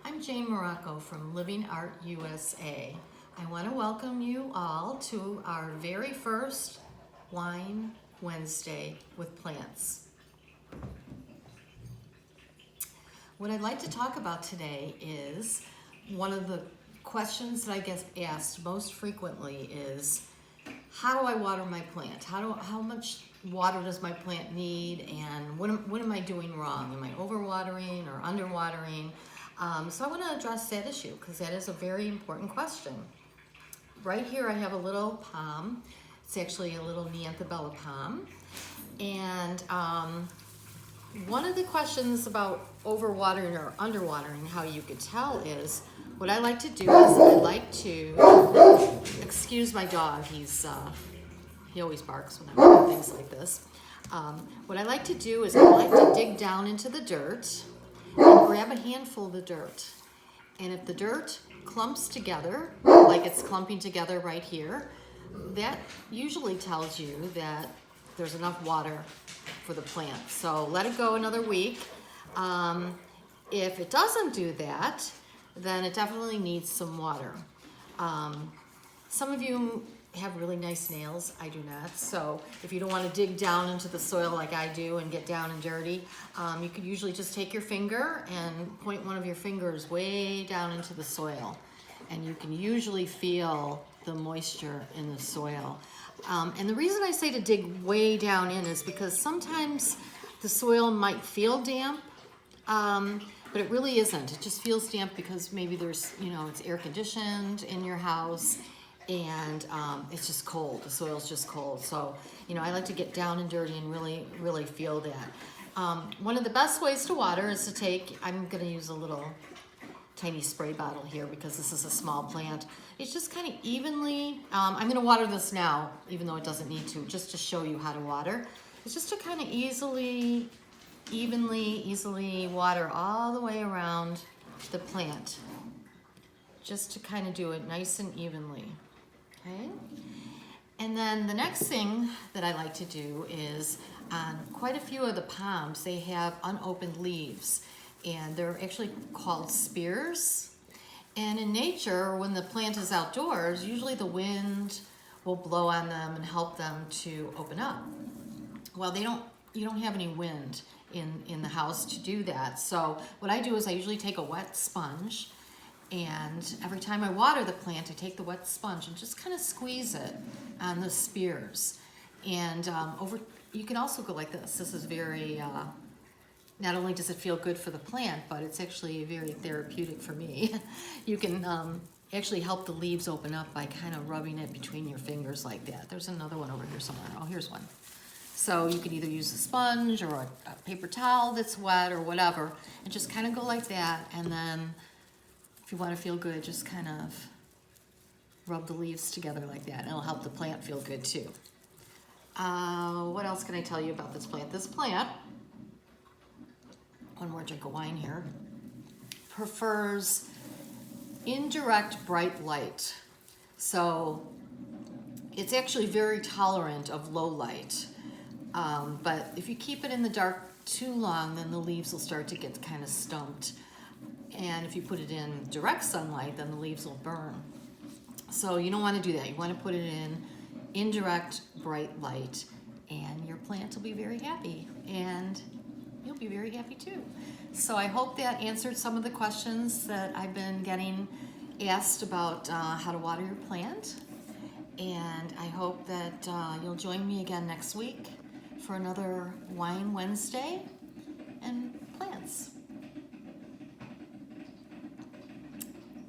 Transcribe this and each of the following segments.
I'm Jane Morocco from Living Art USA. I want to welcome you all to our very first Wine Wednesday with plants. What I'd like to talk about today is one of the questions that I get asked most frequently is, how do I water my plant? How much water does my plant need, and what am I doing wrong? Am I overwatering or underwatering? So I want to address that issue because that is a very important question. Right here I have a little palm. It's actually a little Neanthobella palm. And one of the questions about overwatering or underwatering, how you could tell, is what I like to do is I like to, excuse my dog, he always barks when I'm doing things like this. What I like to do is I like to dig down into the dirt and grab a handful of the dirt. And if the dirt clumps together, like it's clumping together right here, that usually tells you that there's enough water for the plant. So let it go another week. If it doesn't do that, then it definitely needs some water. Some of you have really nice nails. I do not. So if you don't want to dig down into the soil like I do and get down and dirty, you could usually just take your finger and point one of your fingers way down into the soil. And you can usually feel the moisture in the soil. And the reason I say to dig way down in is because sometimes the soil might feel damp, but it really isn't. It just feels damp because maybe there's, it's air conditioned in your house, and it's just cold. The soil's just cold. So, I like to get down and dirty and really feel that. One of the best ways to water is to take, I'm going to use a little tiny spray bottle here because this is a small plant. It's just kind of evenly, I'm going to water this now, even though it doesn't need to, just to show you how to water. It's just to kind of easily water all the way around the plant, just to kind of do it nice and evenly. Okay, and then the next thing that I like to do is on quite a few of the palms, they have unopened leaves, and they're actually called spears. And in nature, when the plant is outdoors, usually the wind will blow on them and help them to open up. Well, you don't have any wind in the house to do that. So what I do is I usually take a wet sponge, and every time I water the plant, I take the wet sponge and just kind of squeeze it on the spears. And you can also go like this. This is very, not only does it feel good for the plant, but it's actually very therapeutic for me. You can actually help the leaves open up by kind of rubbing it between your fingers like that. There's another one over here somewhere. Oh, here's one. So you can either use a sponge or a paper towel that's wet or whatever, and just kind of go like that. And then if you want to feel good, just kind of rub the leaves together like that. And it'll help the plant feel good too. What else can I tell you about this plant? This plant, one more drink of wine here, prefers indirect bright light. So it's actually very tolerant of low light. But if you keep it in the dark too long, then the leaves will start to get kind of stumped. And if you put it in direct sunlight, then the leaves will burn. So you don't want to do that. You want to put it in indirect bright light, and your plant will be very happy, and you'll be very happy too. So I hope that answered some of the questions that I've been getting asked about how to water your plant. And I hope that you'll join me again next week for another Wine Wednesday and plants.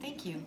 Thank you.